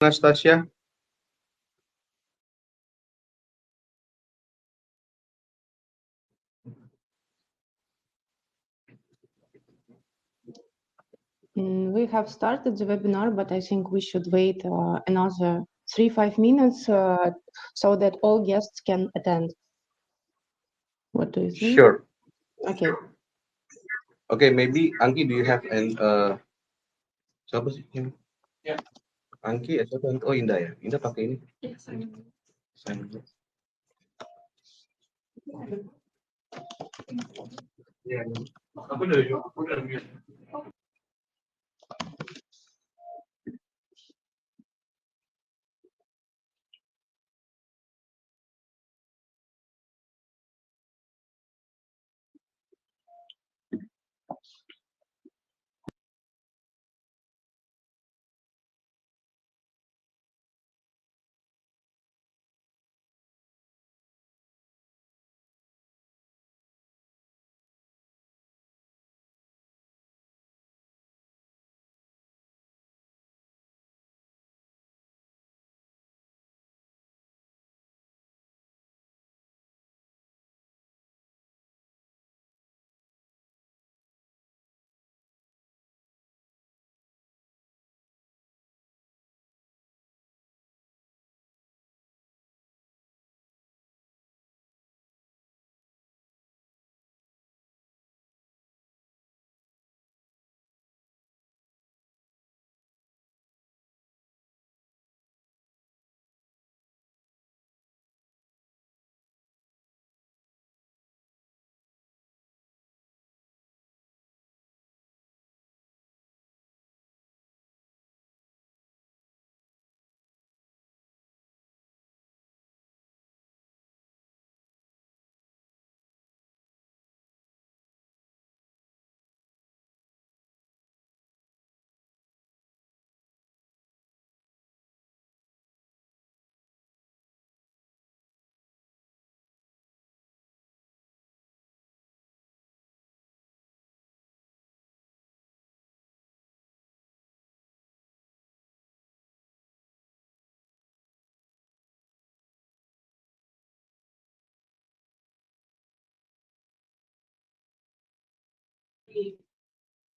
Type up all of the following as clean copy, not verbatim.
Anastasia? We have started the webinar, but I think we should wait another 3-5 minutes so that all guests can attend. What do you think? Sure. Okay. Okay, maybe Angki, do you have an siapa sih yang Angki siapa? Oh, Indah ya. Indah pakai ini. Sign. Iya. Aku udah mute.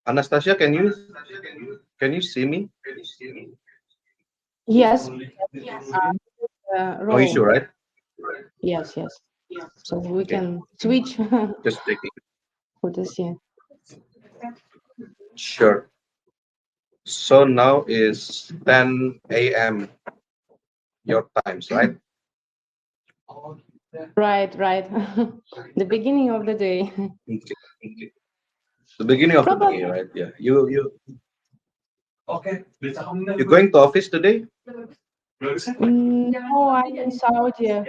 Anastasia, can you see me? Yes. No issue, right? Yes. So we can switch Just checking. who to see. Sure. So now is 10 a.m. your times, right? Right. The beginning of the day. Okay. The beginning of the Probably. day, right? Yeah. You going to office today? No, I'm in Saudi,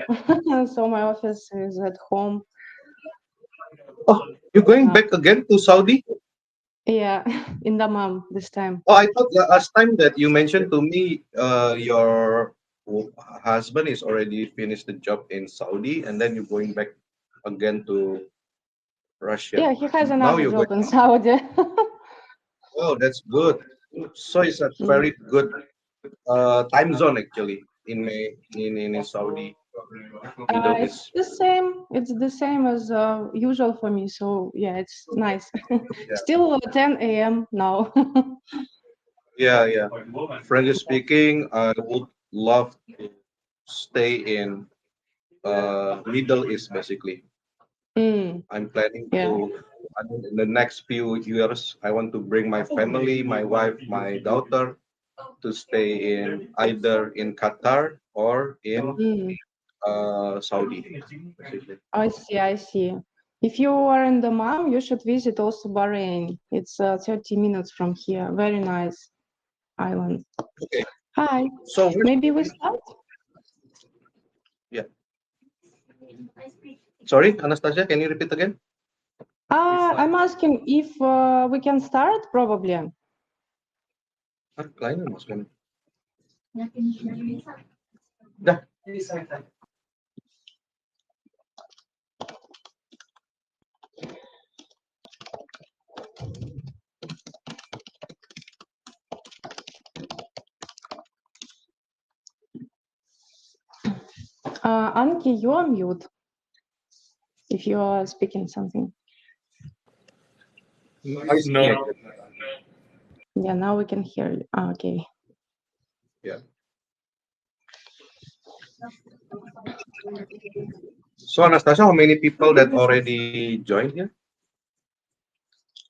so my office is at home. Oh, you're going back again to Saudi? Yeah, in Dammam this time. Oh, I thought last time that you mentioned to me, your husband is already finished the job in Saudi, and then you're going back again to Russia. Yeah, he has Now another you're job going. in Saudi. Oh, that's good. So it's a very good time zone actually in Saudi, Middle It's East. the same. It's the same as usual for me. So yeah, it's nice. Yeah, Still 10 a.m. now. yeah. Frankly speaking, I would love to stay in Middle East basically. I'm planning Yeah. I mean, in the next few years, I want to bring my family, my wife, my daughter to stay in either in Qatar or in Saudi. Basically. I see. If you are in Dammam, you should visit also Bahrain. It's 30 minutes from here. Very nice island. Okay. Hi. So Maybe we start? yeah. Sorry, Anastasia, can you repeat again? I'm asking if we can start, probably. Kleiner mas kan. Dah. Anki, you are mute if you are speaking something. No. Yeah, now we can hear you. Okay. Yeah. So Anastasia, how many people that already joined here?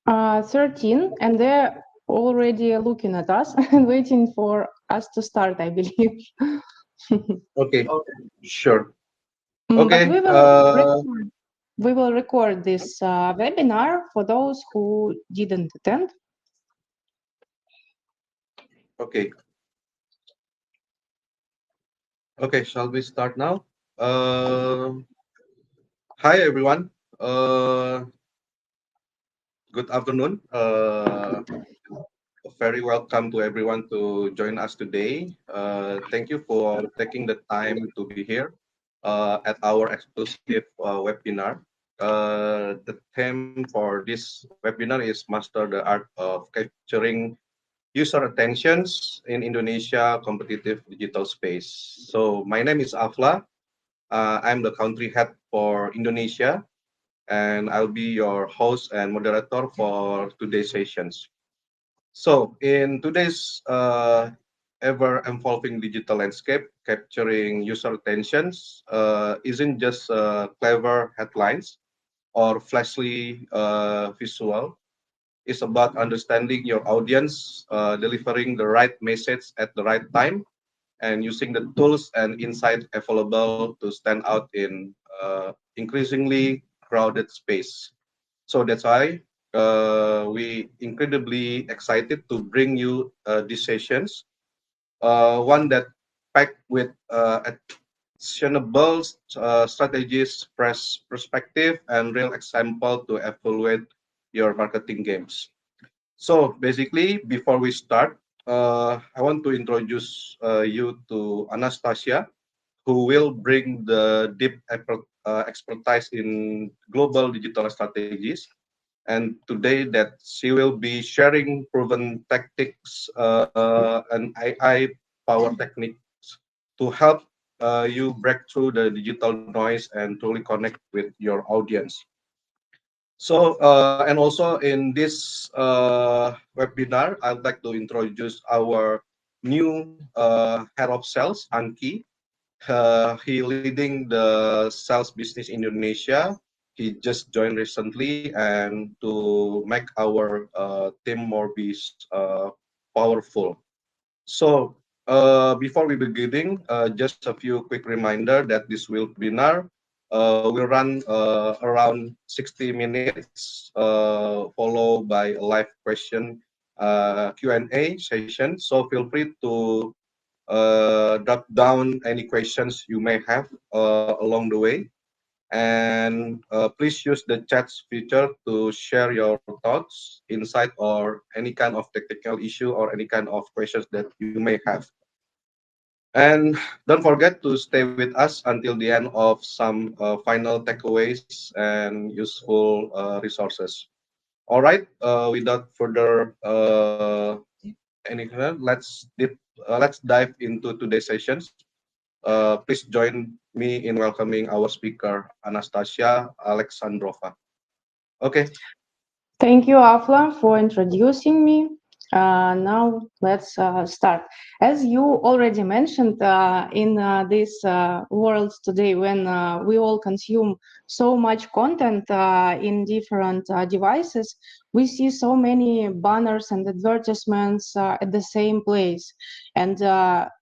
13, and they're already looking at us and waiting for us to start, I believe. Okay, sure. But Okay. we will record this webinar for those who didn't attend. Okay. Okay, shall we start now? Hi everyone. Good afternoon. Very welcome to everyone to join us today. Thank you for taking the time to be here at our exclusive webinar. The theme for this webinar is Master the Art of Capturing User Attentions in Indonesia Competitive Digital Space. So my name is Afla. I'm the country head for Indonesia, and I'll be your host and moderator for today's sessions. So in today's ever-evolving digital landscape, capturing user attentions isn't just clever headlines or flashy visual. It's about understanding your audience, delivering the right message at the right time, and using the tools and insight available to stand out in increasingly crowded space. So that's why we incredibly excited to bring you these sessions. One that packed with actionable strategies, fresh perspective, and real example to evaluate your marketing games. So basically, before we start, I want to introduce you to Anastasia, who will bring the deep expertise in global digital strategies. And today that she will be sharing proven tactics and AI power techniques to help you break through the digital noise and truly connect with your audience. So, and also in this webinar, I'd like to introduce our new head of sales, Anki. He leading the sales business in Indonesia. He just joined recently, and to make our team more powerful. So before we beginning, just a few quick reminder that this webinar will run around 60 minutes, followed by a live question Q&A session. So feel free to drop down any questions you may have along the way. And please use the chat feature to share your thoughts, insight, or any kind of technical issue or any kind of questions that you may have. And don't forget to stay with us until the end of some final takeaways and useful resources. All right, without further anything, let's dive into today's sessions. Please join me in welcoming our speaker, Anastasia Alexandrova. Okay. Thank you, Afla, for introducing me. Now let's start. As you already mentioned, in this world today, when we all consume so much content in different devices, we see so many banners and advertisements at the same place. And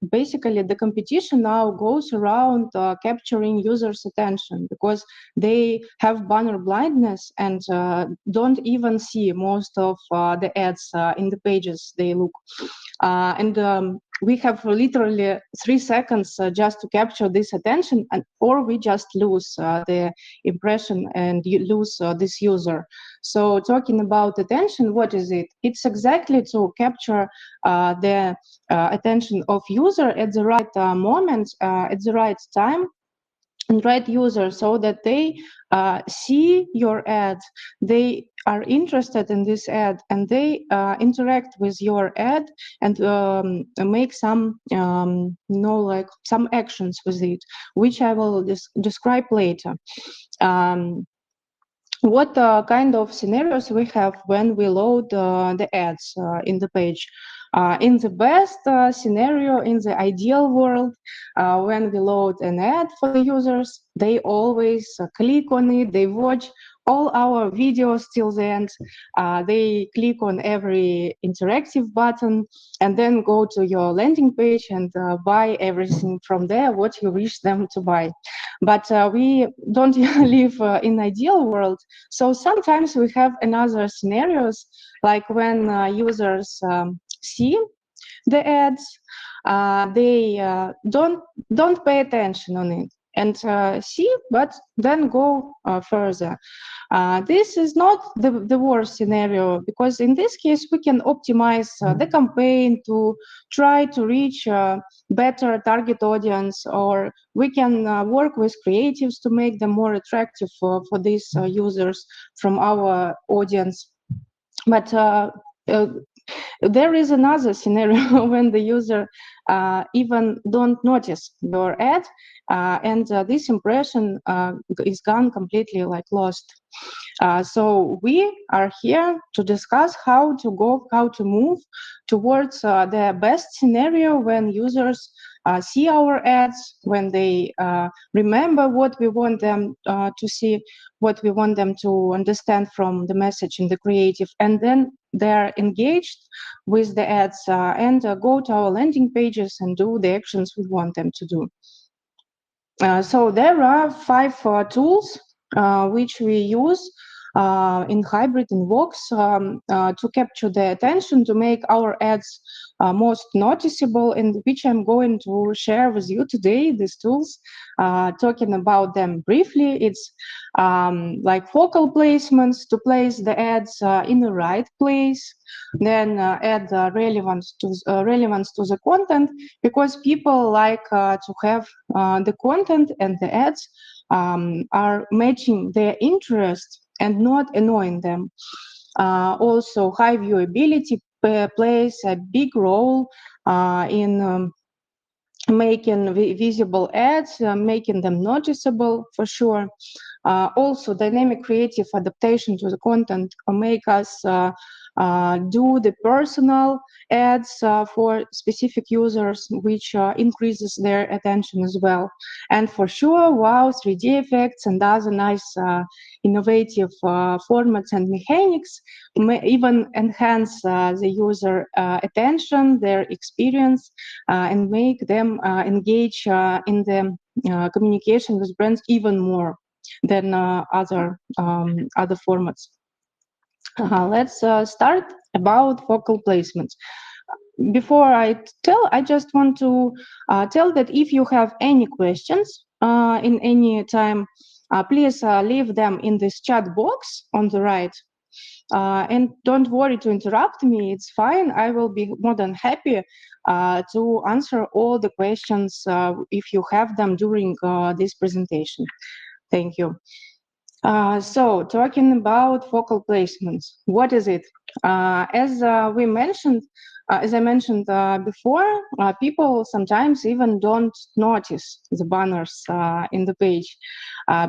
basically, the competition now goes around capturing users' attention because they have banner blindness and don't even see most of the ads in the pages they look. And we have literally 3 seconds just to capture this attention, or we just lose the impression and you lose this user. So talking about attention, what is it? It's exactly to capture the attention of user at the right moment, at the right time, Android users so that they see your ad, they are interested in this ad, and they interact with your ad and make some like some actions with it, which I will describe later. What kind of scenarios we have when we load the ads in the page? In the best scenario, in the ideal world, when we load an ad for the users, they always click on it, they watch all our videos till the end, they click on every interactive button, and then go to your landing page and buy everything from there, what you wish them to buy. But we don't live in ideal world, so sometimes we have another scenarios, like when users see the ads, they don't pay attention on it and see, but then go further. This is not the worst scenario, because in this case we can optimize the campaign to try to reach better target audience, or we can work with creatives to make them more attractive for these users from our audience. But there is another scenario when the user even don't notice your ad, and this impression is gone completely, like lost. So we are here to discuss how to move towards the best scenario when users see our ads, when they remember what we want them to see, what we want them to understand from the message in the creative, and then they're engaged with the ads and go to our landing pages and do the actions we want them to do. So there are 5 tools which we use in Hybrid in Vox to capture the attention, to make our ads most noticeable, and which I'm going to share with you today, these tools, talking about them briefly. It's like focal placements, to place the ads in the right place, then add relevance to the content, because people like to have the content and the ads are matching their interest and not annoying them. Also, high viewability plays a big role in making visible ads, making them noticeable for sure. Also, dynamic creative adaptation to the content make us do the personal ads for specific users, which increases their attention as well. And for sure, wow, 3D effects and other nice innovative formats and mechanics may even enhance the user attention, their experience, and make them engage in the communication with brands even more than other formats. Let's start about focal placements. Before I just want to tell that if you have any questions in any time, please leave them in this chat box on the right. And don't worry to interrupt me, it's fine. I will be more than happy to answer all the questions if you have them during this presentation. Thank you. So talking about focal placements, what is it? As I mentioned before, people sometimes even don't notice the banners in the page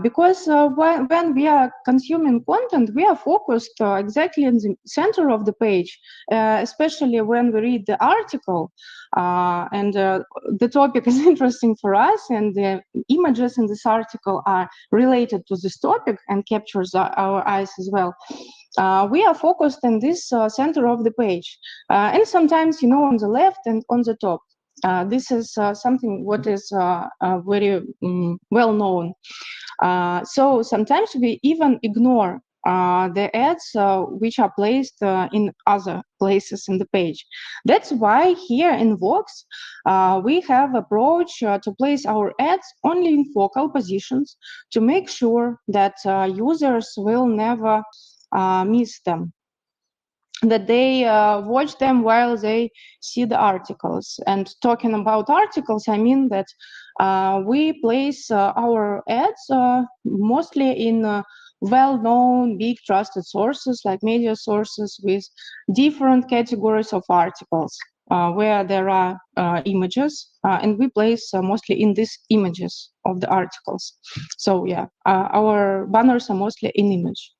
because when we are consuming content, we are focused exactly in the center of the page, especially when we read the article and the topic is interesting for us, and the images in this article are related to this topic and captures our eyes as well. We are focused in this center of the page, and sometimes, on the left and on the top. This is something what is very well known. So sometimes we even ignore the ads which are placed in other places in the page. That's why here in Vox we have approach to place our ads only in focal positions to make sure that users will never miss them. that they watch them while they see the articles. And talking about articles, I mean that we place our ads mostly in well-known, big trusted sources like media sources with different categories of articles where there are images, and we place mostly in these images of the articles. So yeah, our banners are mostly in image.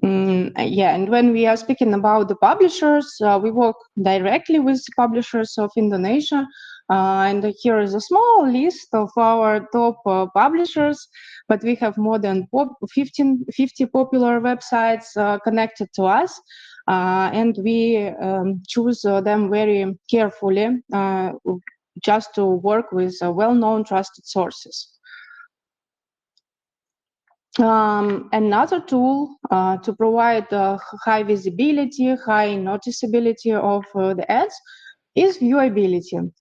Yeah, and when we are speaking about the publishers, we work directly with publishers of Indonesia. And here is a small list of our top publishers, but we have more than 50 popular websites connected to us. And we choose them very carefully just to work with well-known trusted sources. Another tool to provide high visibility, high noticeability of the ads is viewability.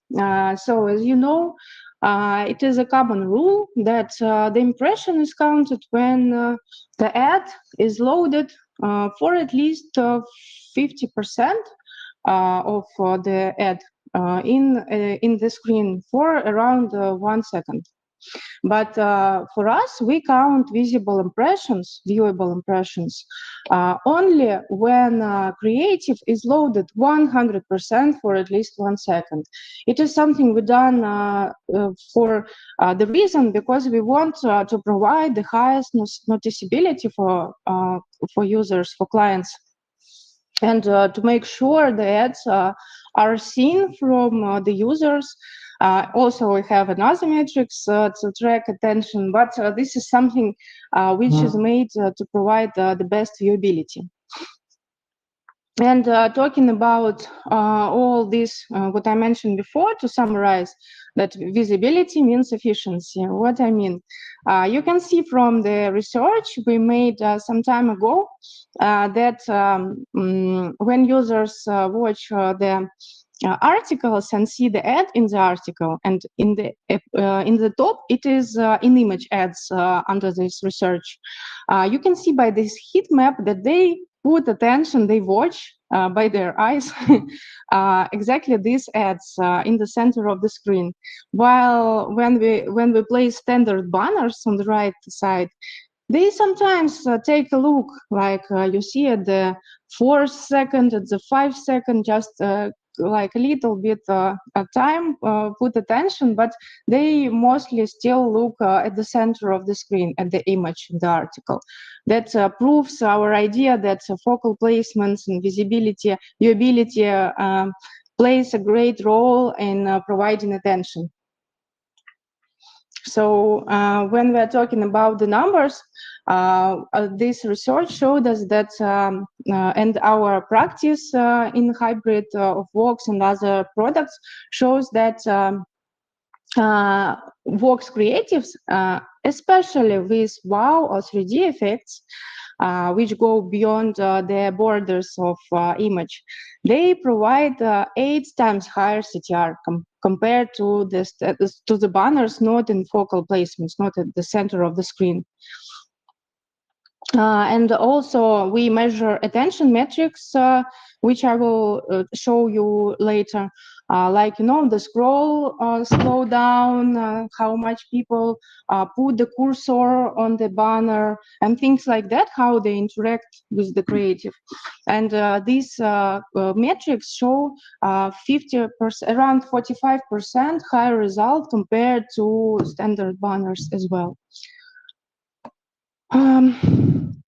So as you know, it is a common rule that the impression is counted when the ad is loaded for at least 50% of the ad in the screen for around 1 second. But for us, we count visible impressions, viewable impressions, only when creative is loaded 100% for at least 1 second. It is something we've done for the reason because we want to provide the highest noticeability for users, for clients, and to make sure the ads are seen from the users. Also, we have another metrics to track attention, but this is something which is made to provide the best viewability. And talking about all this, what I mentioned before, to summarize, that visibility means efficiency. What I mean, you can see from the research we made some time ago that when users watch the articles and see the ad in the article, and in the top it is in image ads under this research, you can see by this heat map that they put attention, they watch by their eyes exactly these ads in the center of the screen. While when we place standard banners on the right side, they sometimes take a look, like you see at the 4 second, at the 5 second, just like a little bit time, put attention, but they mostly still look at the center of the screen, at the image in the article. That proves our idea that focal placements and visibility, viewability plays a great role in providing attention. So when we're talking about the numbers, this research showed us that, and our practice in hybrid of Vox and other products shows that Vox creatives, especially with WOW or 3D effects, which go beyond the borders of image, they provide 8 times higher CTR compared to the banners not in focal placements, not at the center of the screen. And also we measure attention metrics, which I will show you later, like, you know, the scroll slow down, how much people put the cursor on the banner, and things like that, how they interact with the creative. And these metrics show 50%, around 45% higher result compared to standard banners as well.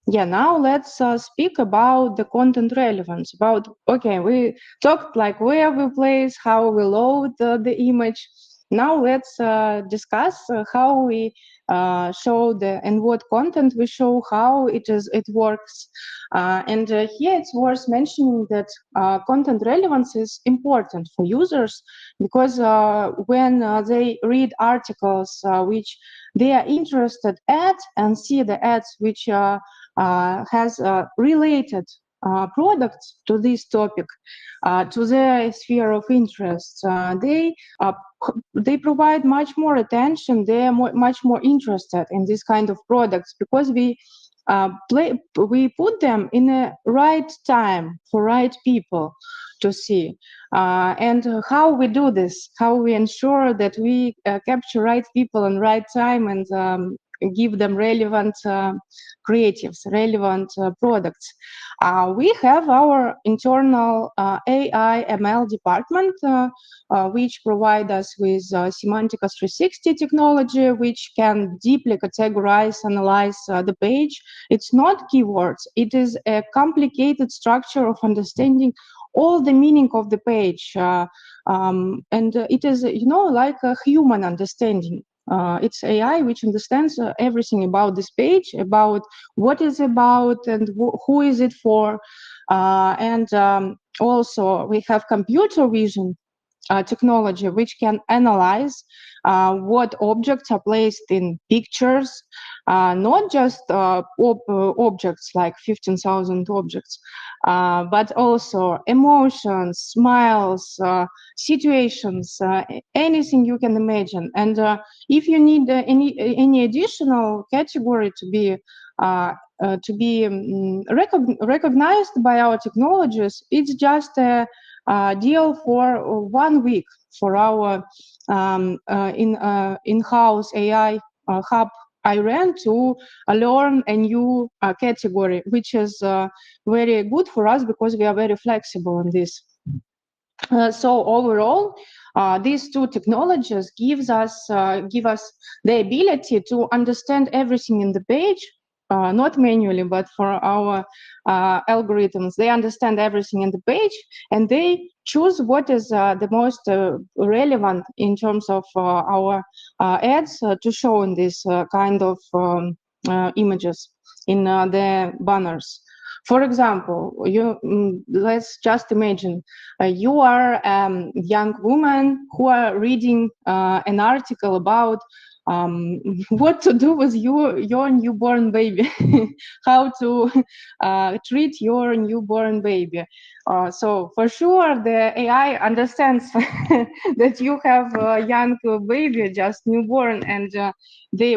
Yeah, now let's speak about the content relevance. About, okay, we talked like where we place, how we load the image. Now let's discuss how we show and what content we show, how it works. And here it's worth mentioning that content relevance is important for users, because when they read articles which they are interested at and see the ads which has related products to this topic, to their sphere of interest, they provide much more attention. They are much more interested in this kind of products, because we we put them in a right time for right people to see. And how we do this, how we ensure that we capture right people in right time and give them relevant creatives, relevant products. We have our internal AI ML department, which provide us with Semantica 360 technology, which can deeply categorize, analyze the page. It's not keywords. It is a complicated structure of understanding all the meaning of the page. And it is, like a human understanding. It's AI which understands everything about this page, about what is about and who is it for. And also we have computer vision technology which can analyze what objects are placed in pictures, not just objects like 15,000 objects, but also emotions, smiles, situations, anything you can imagine. And if you need any additional category to be recognized by our technologies, it's just a deal for 1 week for our in-house AI hub I ran to learn a new category, which is very good for us because we are very flexible in this. So overall, these two technologies give us the ability to understand everything in the page, not manually, but for our algorithms. They understand everything in the page, and they choose what is the most relevant in terms of our ads to show in this kind of images in the banners. For example, let's just imagine you are a young woman who are reading an article about what to do with your newborn baby, how to treat your newborn baby. So for sure, the AI understands that you have a young baby, just newborn, and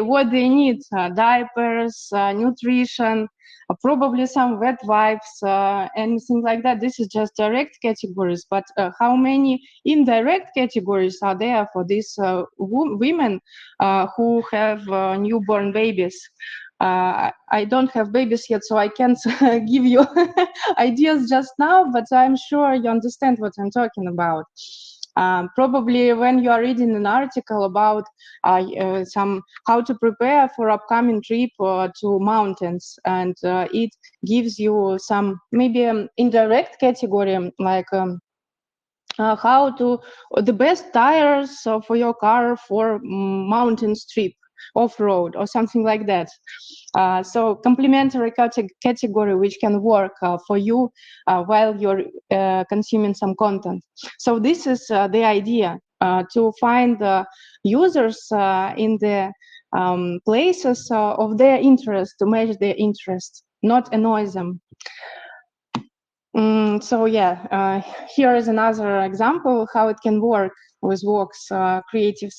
what they need, diapers, nutrition, probably some wet wipes, anything like that. This is just direct categories, but how many indirect categories are there for these women who have newborn babies? I don't have babies yet, so I can't give you ideas just now, but I'm sure you understand what I'm talking about. Probably when you are reading an article about some how to prepare for upcoming trip to mountains, and it gives you some maybe indirect category like how to the best tires for your car for mountain trip off-road or something like that. So complementary category which can work for you while you're consuming some content. So this is the idea, to find users in the places of their interest, to match their interest, not annoy them. So yeah, here is another example how it can work with Vox creatives.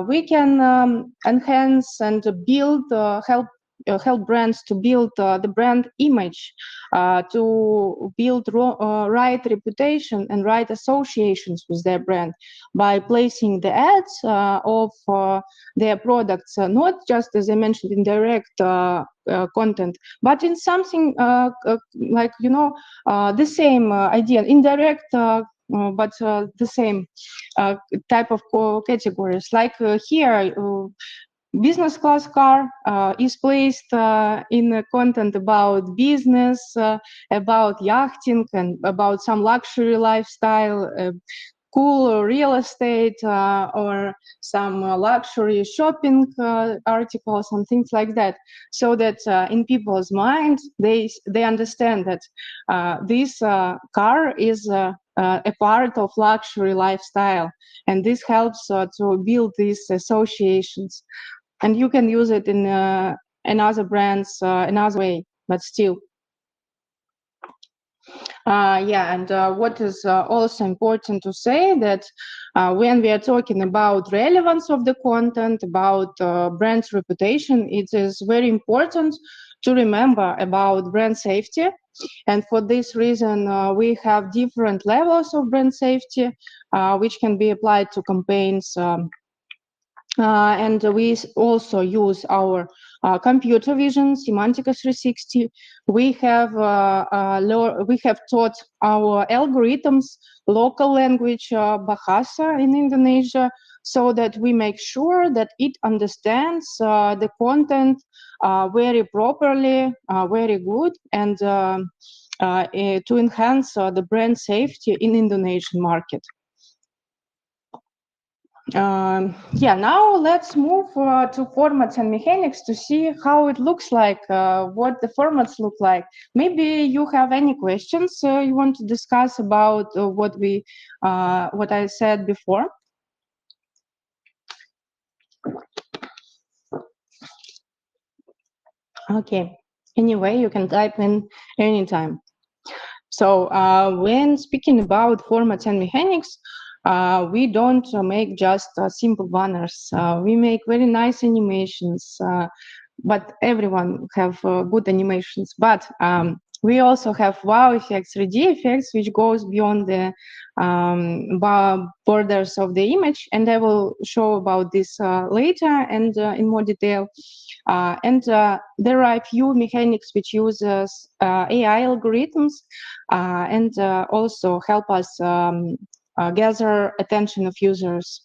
We can enhance and build, help brands to build the brand image, to build right reputation and right associations with their brand by placing the ads of their products, not just as I mentioned in direct content, but in something like the same idea, indirect. But the same type of categories. Like here, business class car is placed in content about business, about yachting, and about some luxury lifestyle, cool real estate, or some luxury shopping articles and things like that, so that in people's minds they understand that this car is a part of luxury lifestyle, and this helps to build these associations. And you can use it in another brands another way, but still. Yeah, and what is also important to say that when we are talking about relevance of the content, about brand's reputation, it is very important to remember about brand safety. And for this reason, we have different levels of brand safety, which can be applied to campaigns. And we also use our computer vision, Semantica 360. We have taught our algorithms local language Bahasa in Indonesia, so that we make sure that it understands the content very properly, very good, and to enhance the brand safety in Indonesian market. Yeah, now let's move to formats and mechanics to see how it looks like, what the formats look like. Maybe you have any questions you want to discuss about what I said before. Okay. Anyway, you can type in anytime. So when speaking about formats and mechanics, we don't make just simple banners. We make very nice animations, but everyone have good animations. But we also have wow effects, 3D effects, which goes beyond the borders of the image. And I will show about this later and in more detail. And there are a few mechanics which uses AI algorithms and also help us gather attention of users.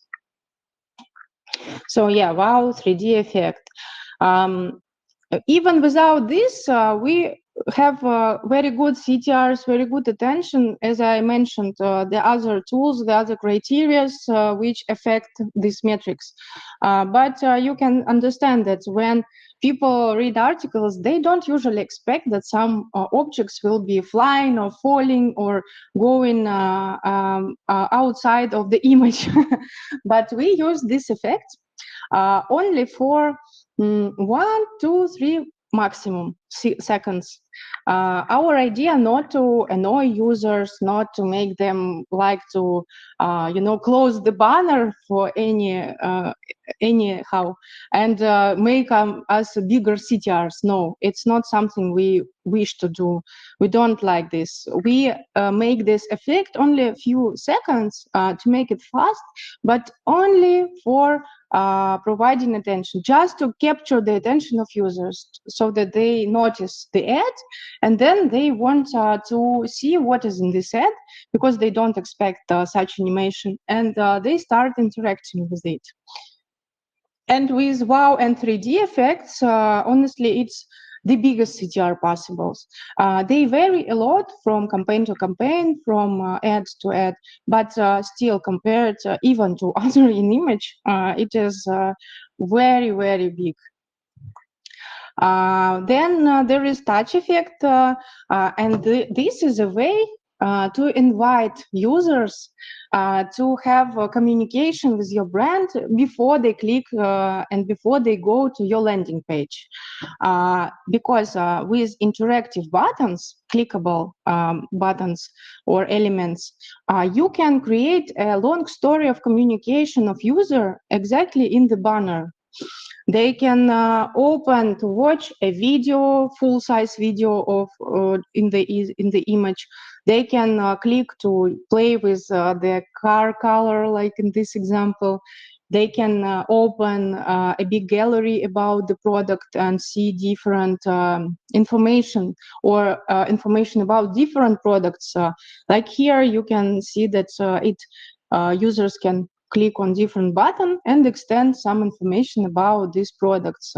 So yeah, wow, 3D effect. Even without this, we have very good CTRs, very good attention. As I mentioned, the other tools, the other criteria which affect these metrics. But you can understand that when people read articles, they don't usually expect that some objects will be flying or falling or going outside of the image. But we use this effect only for 1, 2, 3 maximum seconds. Our idea not to annoy users, not to make them like to, close the banner for anyhow and make us bigger CTRs. No, it's not something we wish to do. We don't like this. We make this effect only a few seconds to make it fast, but only for providing attention, just to capture the attention of users so that they notice the ad and then they want to see what is in this ad because they don't expect such animation, and they start interacting with it. And with WOW and 3D effects, honestly, it's the biggest CTR possibles. They vary a lot from campaign to campaign, from ad to ad, but still compared even to other in image, it is very, very big. Then there is touch effect, and this is a way to invite users to have communication with your brand before they click and before they go to your landing page. Because with interactive buttons, clickable buttons or elements, you can create a long story of communication of user exactly in the banner. They can open to watch a video, full-size video of in the image. They can click to play with the car color, like in this example. They can open a big gallery about the product and see different information or information about different products. Like here, you can see that users can click on different button and extend some information about these products.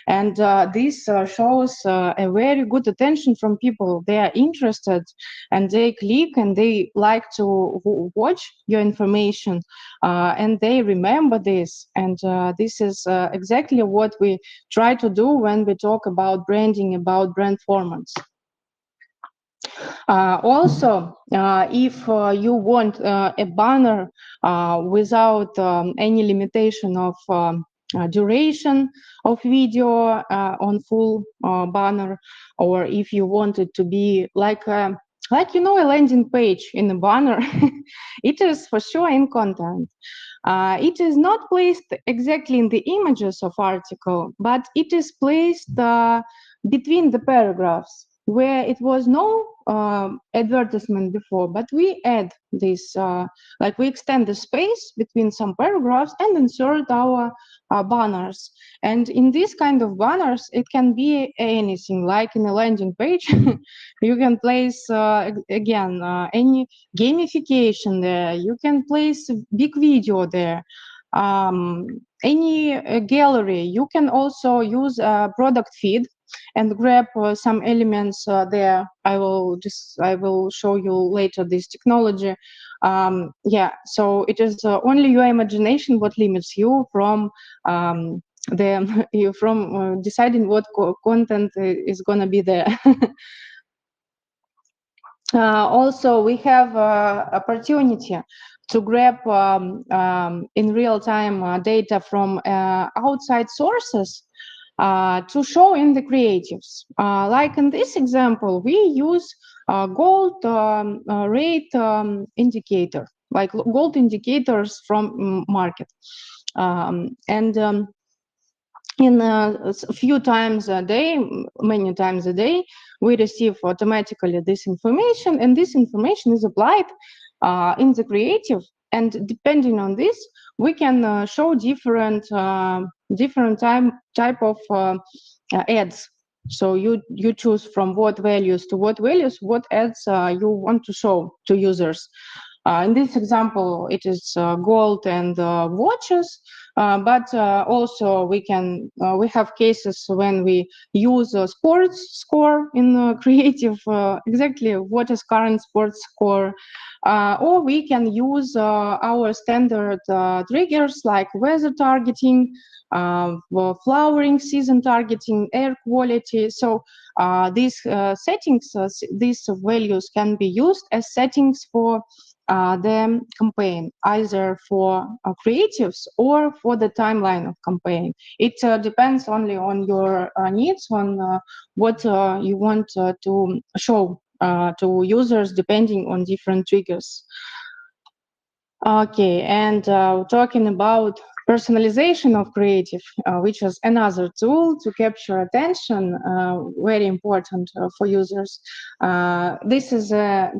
And this shows a very good attention from people. They are interested and they click and they like to watch your information and they remember this. And this is exactly what we try to do when we talk about branding, about brand formats. Also, if you want a banner without any limitation of duration of video on full banner, or if you want it to be like a landing page in a banner, it is for sure in content. It is not placed exactly in the images of article, but it is placed between the paragraphs where it was no advertisement before, but we add this, like we extend the space between some paragraphs and insert our banners. And in this kind of banners, it can be anything, like in a landing page, you can place, again, any gamification there, you can place a big video there, any gallery. You can also use a product feed and grab some elements there. I will show you later this technology. Yeah, so it is only your imagination what limits you from deciding what content is going to be there. Also, we have opportunity to grab in real time data from outside sources to show in the creatives. Like in this example, we use gold rate indicator, like gold indicators from market. In a few times a day, many times a day, we receive automatically this information, and this information is applied in the creative. And depending on this, we can show different type of ads. So you choose from what values to what values, what ads you want to show to users. In this example, it is gold and watches, but also we have cases when we use a sports score in creative, exactly what is current sports score, or we can use our standard triggers like weather targeting, flowering season targeting, air quality. So these settings, these values can be used as settings for the campaign, either for creatives or for the timeline of campaign. It depends only on your needs, on what you want to show to users, depending on different triggers. Okay, and talking about personalization of creative, which is another tool to capture attention, very important for users. This is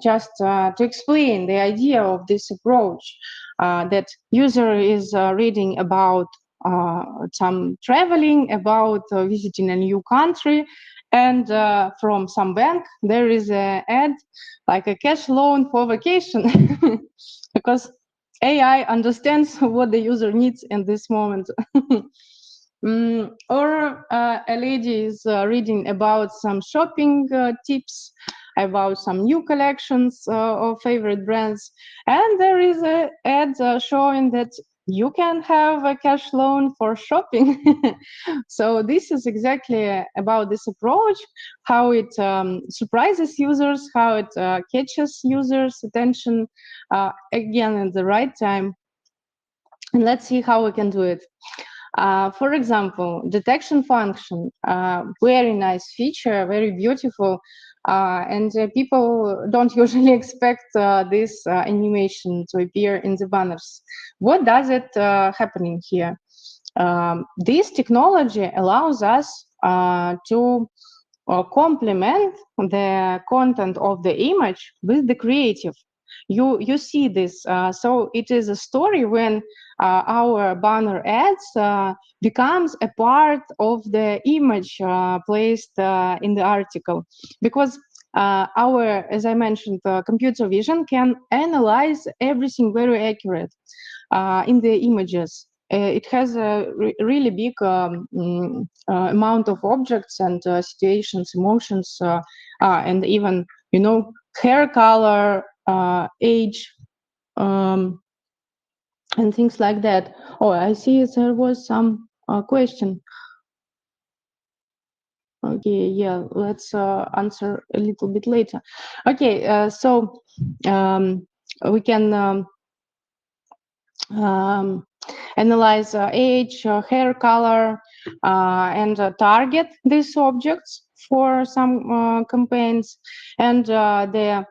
just to explain the idea of this approach, that user is reading about some traveling, about visiting a new country, and from some bank there is an ad like a cash loan for vacation, because AI understands what the user needs in this moment. Or a lady is reading about some shopping tips, about some new collections of favorite brands, and there is an ad showing that you can have a cash loan for shopping. So this is exactly about this approach, how it surprises users, how it catches users' attention again at the right time. And let's see how we can do it. For example, detection function, very nice feature, very beautiful, and people don't usually expect this animation to appear in the banners. What does it happening here? This technology allows us to complement the content of the image with the creative. You see this, so it is a story when our banner ads becomes a part of the image placed in the article, because our, as I mentioned, computer vision can analyze everything very accurate in the images. It has a really big amount of objects and situations, emotions, and even, hair color, age, and things like that. Oh, I see there was some question. Okay, yeah, let's answer a little bit later. Okay, so we can analyze age, hair color, and target these objects for some campaigns, and the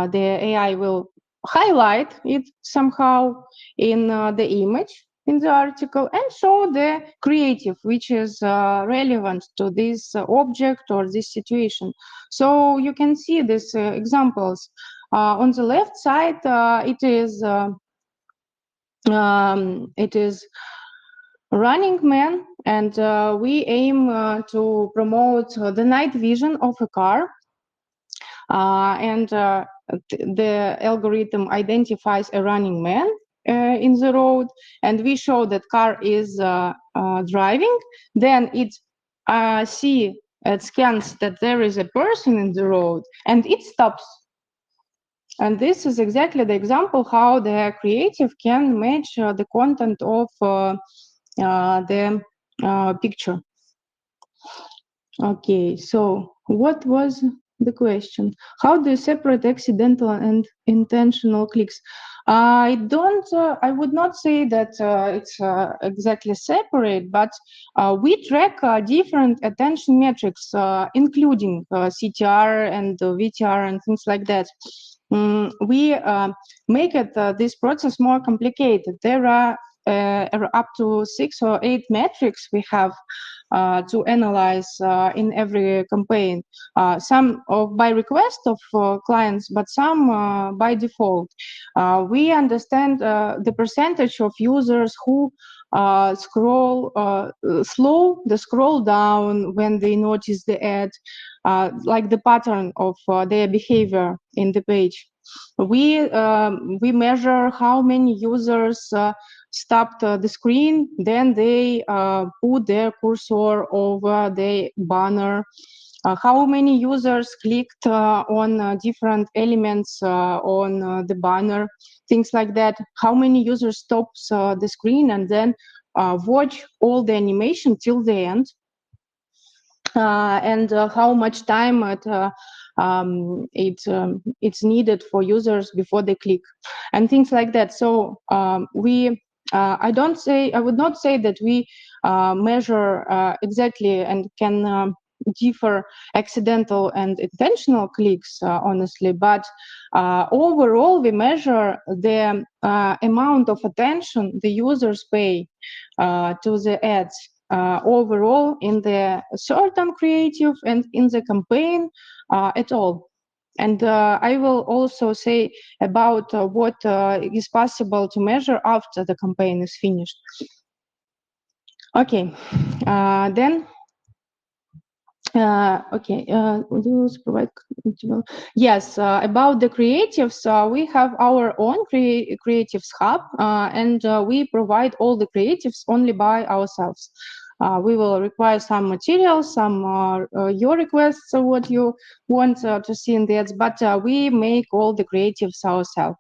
AI will highlight it somehow in the image in the article and show the creative which is relevant to this object or this situation. So you can see these examples. On the left side, it is Running Man, and we aim to promote the night vision of a car. And the algorithm identifies a running man in the road, and we show that car is driving. Then it scans that there is a person in the road, and it stops. And this is exactly the example how the creative can match the content of the picture. Okay, so what was the question? How do you separate accidental and intentional clicks? I would not say that it's exactly separate, but we track different attention metrics, including CTR and VTR and things like that. We make this process more complicated. There are up to 6 or 8 metrics we have to analyze in every campaign. Some by request of clients, but some by default. We understand the percentage of users who scroll down when they notice the ad, like the pattern of their behavior in the page. We measure how many users stopped the screen, then they put their cursor over the banner. How many users clicked on different elements on the banner, things like that. How many users stops the screen and then watch all the animation till the end. And how much time it's needed for users before they click, and things like that. So I would not say that we measure exactly and can differ accidental and intentional clicks, honestly, but overall we measure the amount of attention the users pay to the ads overall in the certain creative and in the campaign at all. And I will also say about what is possible to measure after the campaign is finished. Okay, then. Okay, provide. Yes, about the creatives, we have our own creatives hub, and we provide all the creatives only by ourselves. We will require some materials, some your requests of what you want to see in the ads, but we make all the creatives ourselves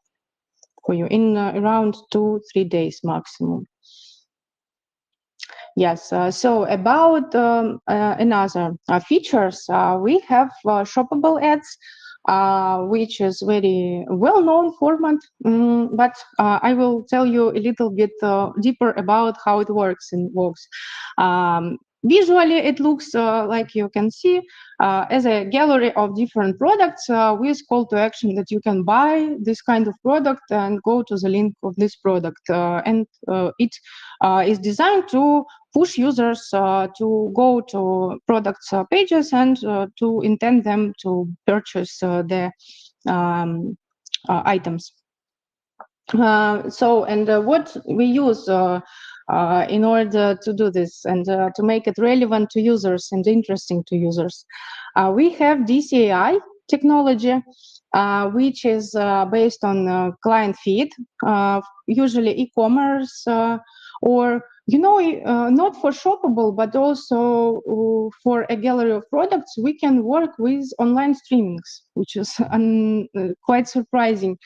for you in around 2-3 days maximum. Yes, so about another features, we have shoppable ads, which is very well-known format, but I will tell you a little bit deeper about how it works in Vox. Visually, it looks like you can see as a gallery of different products with call to action that you can buy this kind of product and go to the link of this product. And it is designed to push users to go to products pages and to intend them to purchase the items. What we use in order to do this and to make it relevant to users and interesting to users. We have DCAI technology, which is based on client feed, usually e-commerce or not for shoppable, but also for a gallery of products. We can work with online streamings, which is quite surprising.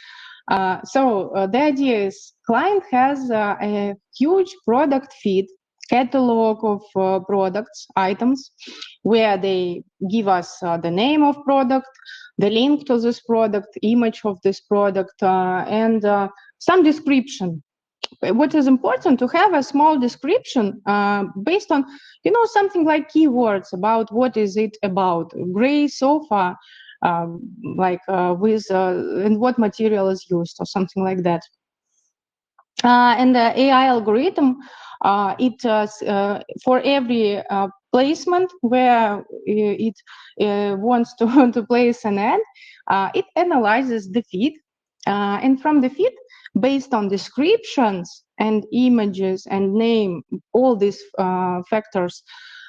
So the idea is client has a huge product feed, catalog of products, items, where they give us the name of product, the link to this product, image of this product, and some description. What is important to have a small description based on, something like keywords about what is it about. Gray sofa, with and what material is used or something like that. And the AI algorithm, for every placement where it wants to, to place an ad, it analyzes the feed. And from the feed, based on descriptions and images and name, all these factors,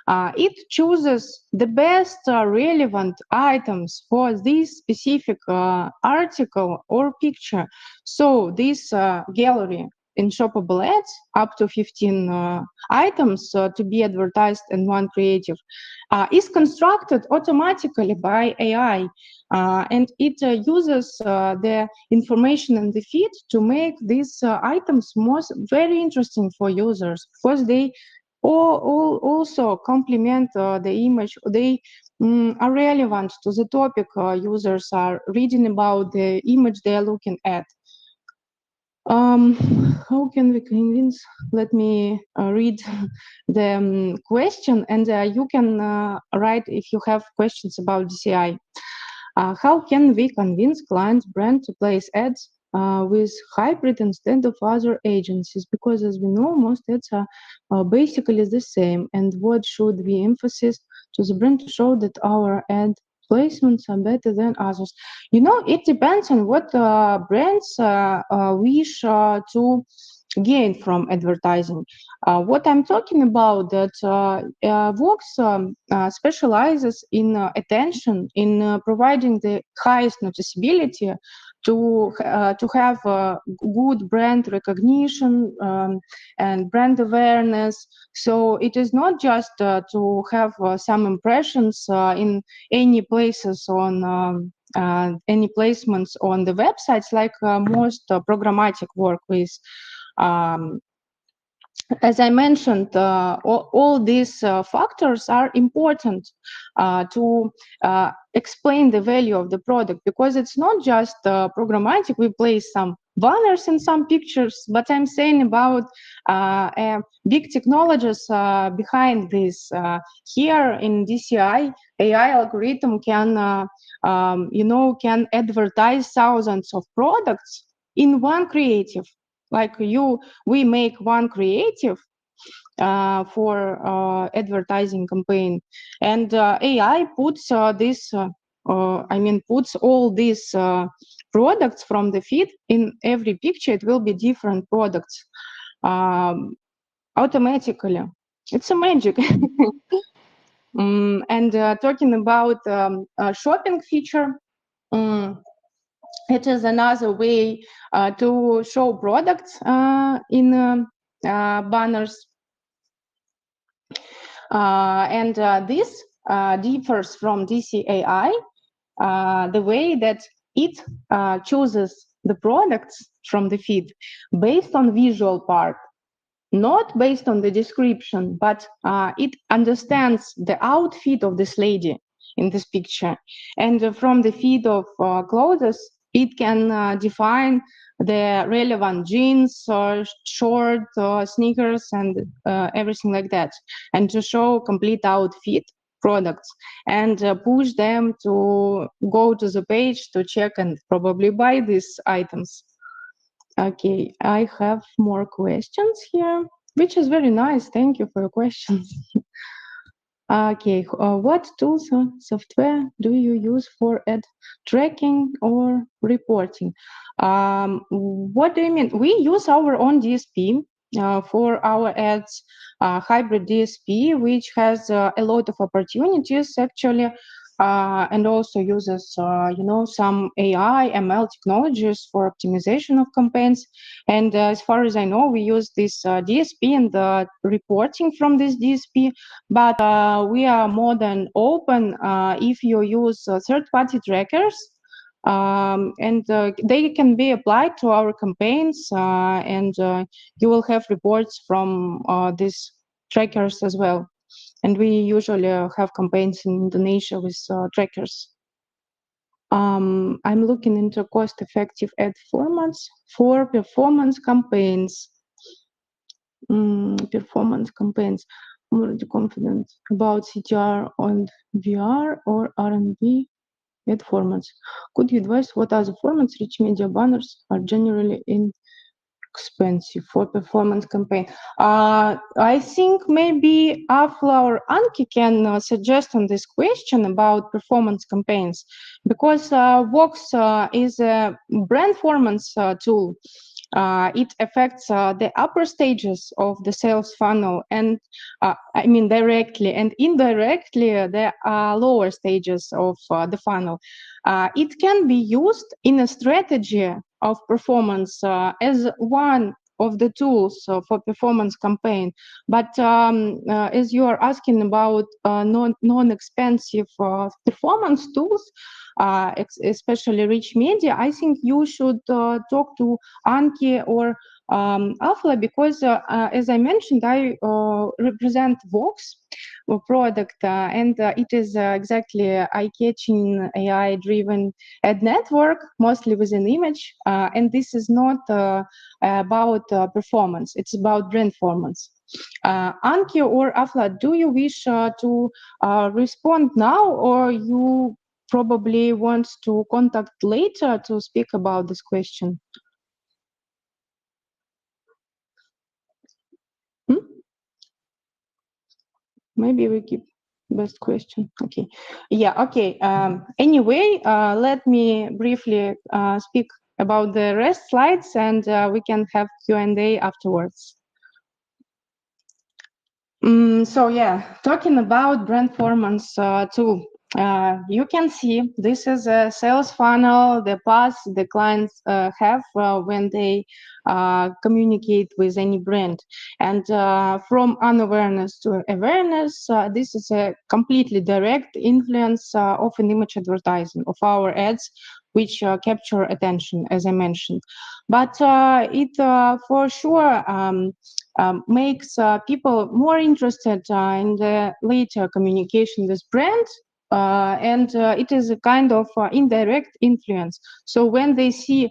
it chooses the best relevant items for this specific article or picture. So this gallery in shoppable ads, up to 15 items to be advertised in one creative, is constructed automatically by AI. And it uses the information in the feed to make these items very interesting for users, because they also complement the image. They are relevant to the topic users are reading about, the image they are looking at. How can we convince? Let me read the question, and you can write if you have questions about DCI. How can we convince clients' brand to place ads with Hybrid instead of other agencies? Because as we know, most ads are basically the same. And what should we emphasize to the brand to show that our ad placements are better than others? You know, it depends on what brands wish to gain from advertising. What I'm talking about, that Vox specializes in attention, in providing the highest noticeability, to have good brand recognition and brand awareness. So it is not just to have some impressions in any places on any placements on the websites, like most programmatic work with. Um, as I mentioned, all these factors are important to explain the value of the product, because it's not just programmatic. We place some banners in some pictures, but I'm saying about big technologies behind this. Here in DCI, AI algorithm can, can advertise thousands of products in one creative. Like we make one creative for advertising campaign, and AI puts puts all these products from the feed in every picture. It will be different products automatically. It's a magic. And talking about shopping feature, it is another way to show products in banners. And this differs from DCAI, the way that it chooses the products from the feed based on visual part, not based on the description, but it understands the outfit of this lady in this picture. And from the feed of clothes, it can define the relevant jeans, short, sneakers, and everything like that, and to show complete outfit products, and push them to go to the page to check and probably buy these items. Okay, I have more questions here, which is very nice. Thank you for your questions. Okay, what tools or software do you use for ad tracking or reporting? What do you mean? We use our own DSP for our ads, Hybrid DSP, which has a lot of opportunities actually, and also uses, some AI, ML technologies for optimization of campaigns. And as far as I know, we use this DSP and the reporting from this DSP, but we are more than open if you use third-party trackers, and they can be applied to our campaigns, and you will have reports from these trackers as well. And we usually have campaigns in Indonesia with trackers. I'm looking into cost-effective ad formats for performance campaigns. Performance campaigns. I'm already confident about CTR on VR or RNB ad formats. Could you advise what other formats rich media banners are generally in expensive for performance campaign. I think maybe Afla or Anki can suggest on this question about performance campaigns, because Vox is a brand performance tool. It affects the upper stages of the sales funnel, and I mean directly and indirectly the lower stages of the funnel. It can be used in a strategy of performance as one of the tools for performance campaign. But as you are asking about non-expensive performance tools, especially rich media, I think you should talk to Anki or Afla, because as I mentioned, I represent Vox product, and it is exactly eye-catching AI-driven ad network, mostly with an image, and this is not about performance, it's about brand performance. Anki or Afla, do you wish to respond now, or you probably want to contact later to speak about this question? Maybe we keep best question. Okay. Yeah, okay. Anyway, let me briefly speak about the rest slides, and we can have Q&A afterwards. So yeah, talking about brand performance tool. You can see this is a sales funnel, the path the clients have when they communicate with any brand. And from unawareness to awareness, this is a completely direct influence of an image advertising, of our ads, which capture attention, as I mentioned. But it for sure makes people more interested in the later communication with brands, and it is a kind of indirect influence. So when they see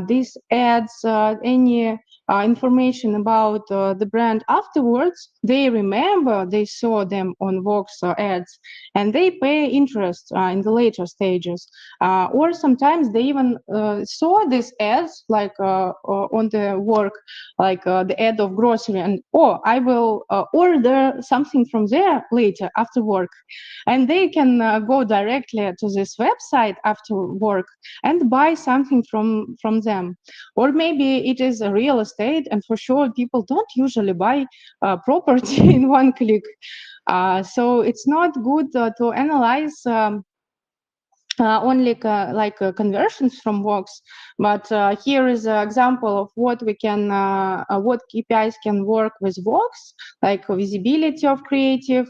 these ads, any information about the brand afterwards, they remember they saw them on Vox ads, and they pay interest in the later stages. Or sometimes they even saw these ads like on the work, like the ad of grocery, and I will order something from there later after work. And they can go directly to this website after work and buy something from them. Or maybe it is a real estate, and for sure people don't usually buy property in one click. So it's not good to analyze only conversions from Vox, but here is an example of what we can, what KPIs can work with Vox, like visibility of creative,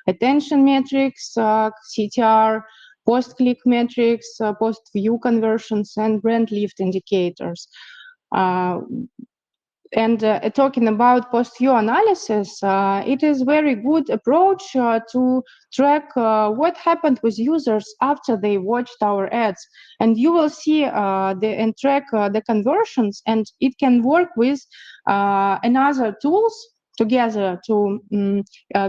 attention metrics, CTR, post-click metrics, post-view conversions, and brand lift indicators. And talking about post-view analysis, it is very good approach to track what happened with users after they watched our ads. And you will see and track the conversions, and it can work with another tools together to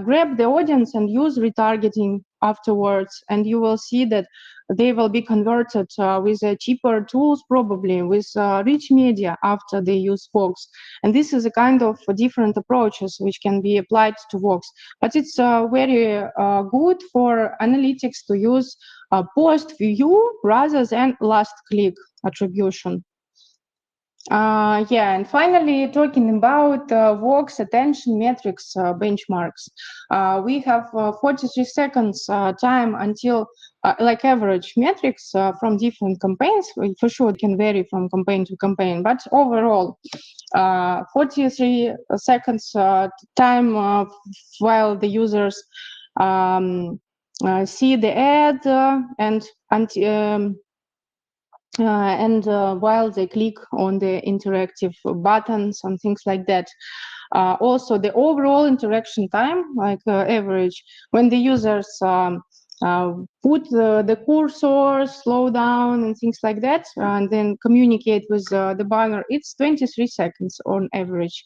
grab the audience and use retargeting afterwards. And you will see that they will be converted with cheaper tools, probably with rich media after they use Vox. And this is a kind of different approaches which can be applied to Vox. But it's very good for analytics to use post-view rather than last click attribution. Yeah, and finally, talking about Vox attention metrics benchmarks. We have 43 seconds time until, like average metrics from different campaigns. For sure, it can vary from campaign to campaign, but overall, 43 seconds time while the users see the ad and while they click on the interactive buttons and things like that. Also, the overall interaction time, like average, when the users put the cursor, slow down, and things like that, and then communicate with the banner, it's 23 seconds on average.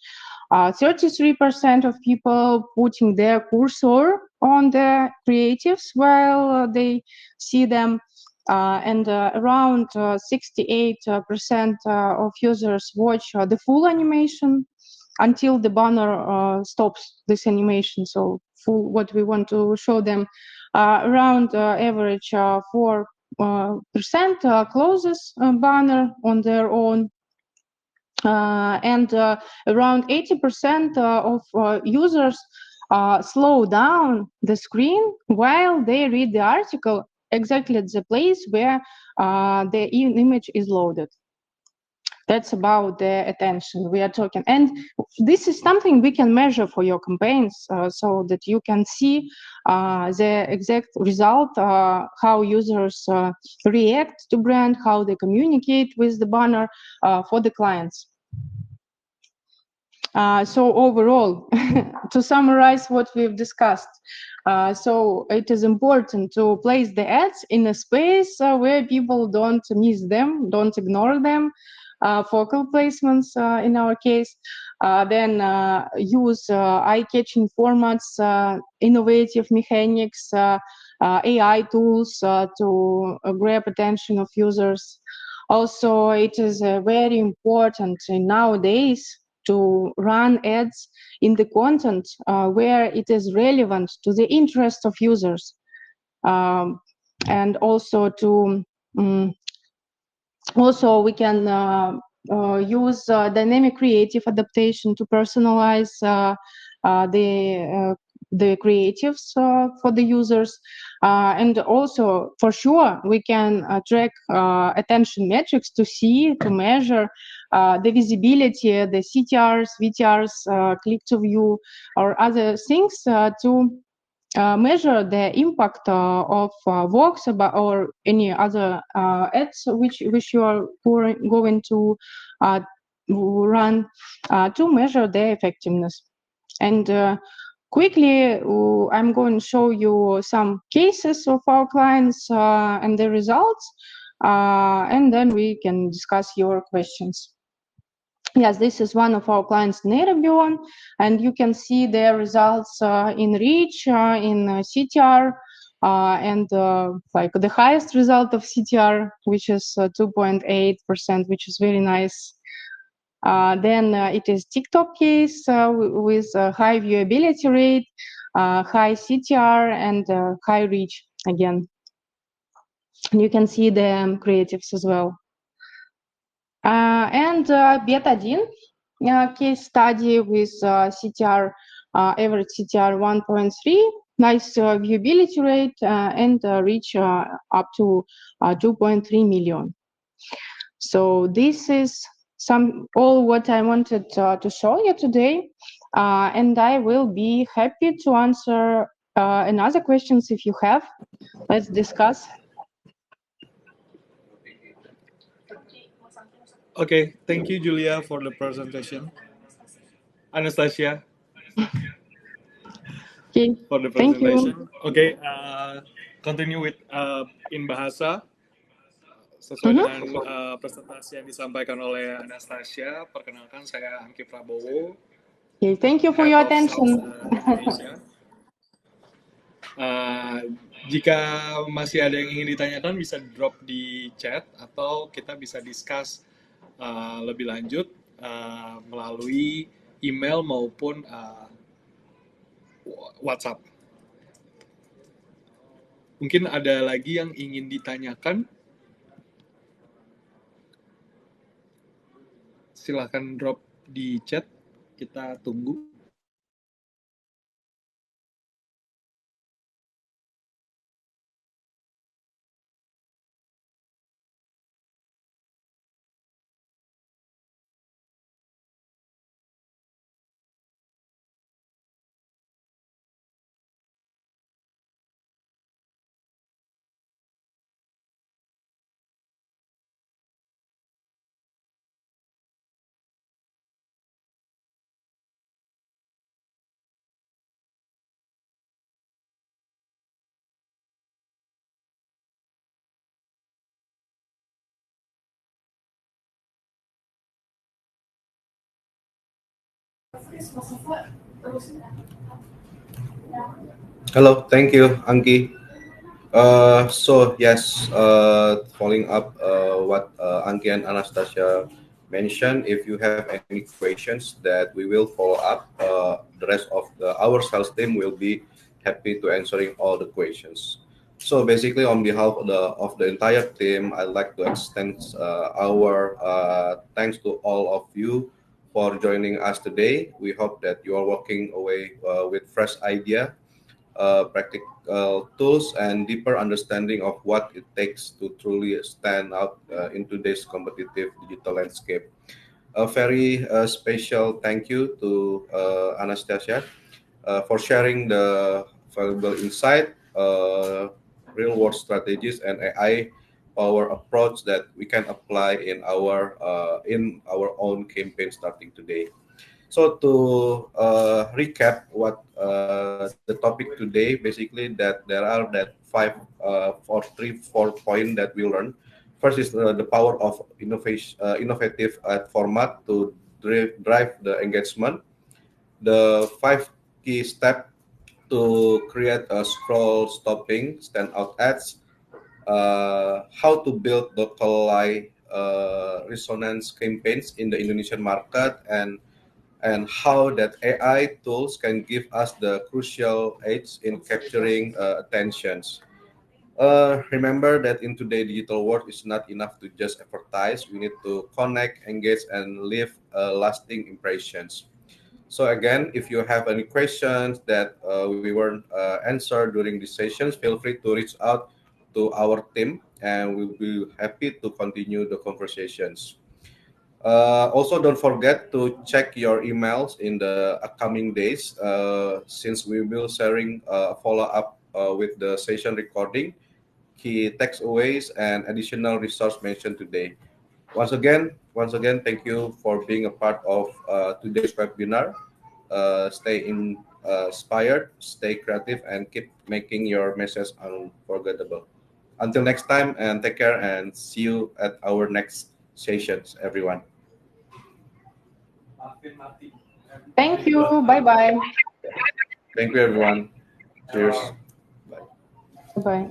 33% of people putting their cursor on the creatives while they see them. and around 68% of users watch the full animation until the banner stops this animation. So full, what we want to show them, around average 4% closes banner on their own. And around 80% of users slow down the screen while they read the article exactly at the place where the image is loaded. That's about the attention we are talking. And this is something we can measure for your campaigns so that you can see the exact result, how users react to brand, how they communicate with the banner for the clients. So overall, to summarize what we've discussed, so it is important to place the ads in a space where people don't miss them, don't ignore them, focal placements in our case, then use eye-catching formats, innovative mechanics, AI tools to grab attention of users. Also, it is very important nowadays to run ads in the content where it is relevant to the interest of users, and also to also we can use dynamic creative adaptation to personalize the creatives for the users, and also for sure we can track attention metrics to see, to measure the visibility, the CTRs, VTRs, click to view, or other things to measure the impact of Vox or any other ads which you are going to run to measure their effectiveness. And quickly, I'm going to show you some cases of our clients and the results, and then we can discuss your questions. Yes, this is one of our clients, Neighbor, and you can see their results in reach, in CTR, and like the highest result of CTR, which is 2.8%, which is very nice. Then it is TikTok case with high viewability rate, high CTR, and high reach again. And you can see the creatives as well. And Betadine case study with CTR, average CTR 1.3, nice viewability rate, and reach up to 2.3 million. So this is all what I wanted to show you today, and I will be happy to answer another questions if you have. Let's discuss. Okay, thank you, Julia, for the presentation. Anastasia, Okay. for the Thank you. presentation. Okay, continue with in bahasa. Sesuai dengan presentasi yang disampaikan oleh Anastasia, perkenalkan saya Angki Prabowo. Okay, thank you for Head your of attention. Sales Indonesia. Jika masih ada yang ingin ditanyakan bisa drop di chat atau kita bisa discuss lebih lanjut melalui email maupun WhatsApp. Mungkin ada lagi yang ingin ditanyakan. Silahkan drop di chat, kita tunggu. Hello, thank you, Angki. So yes, following up what Anggi and Anastasia mentioned, if you have any questions that we will follow up, the rest of our sales team will be happy to answering all the questions. So basically, on behalf of the entire team, I'd like to extend our thanks to all of you for joining us today. We hope that you are walking away with fresh idea, practical tools, and deeper understanding of what it takes to truly stand out in today's competitive digital landscape. A very special thank you to Anastasia for sharing the valuable insight, real world strategies, and AI power approach that we can apply in our own campaign starting today. So to recap what the topic today, basically that there are that five or three, 4 point that we learned. First is the power of innovative format to drive the engagement. The five key step to create a scroll stopping standout ads. How to build localized resonance campaigns in the Indonesian market, and how that AI tools can give us the crucial edge in capturing attentions. Remember that in today's digital world, it's not enough to just advertise. We need to connect, engage, and leave lasting impressions. So again, if you have any questions that we weren't answered during these sessions, feel free to reach out to our team, and we'll be happy to continue the conversations. Also, don't forget to check your emails in the upcoming days, since we will sharing follow up with the session recording, key takeaways, and additional resource mentioned today. Once again, thank you for being a part of today's webinar. Stay inspired, stay creative, and keep making your message unforgettable. Until next time, and take care, and see you at our next sessions, everyone. Thank you. Bye bye. Thank you, everyone. Cheers. Bye. Bye.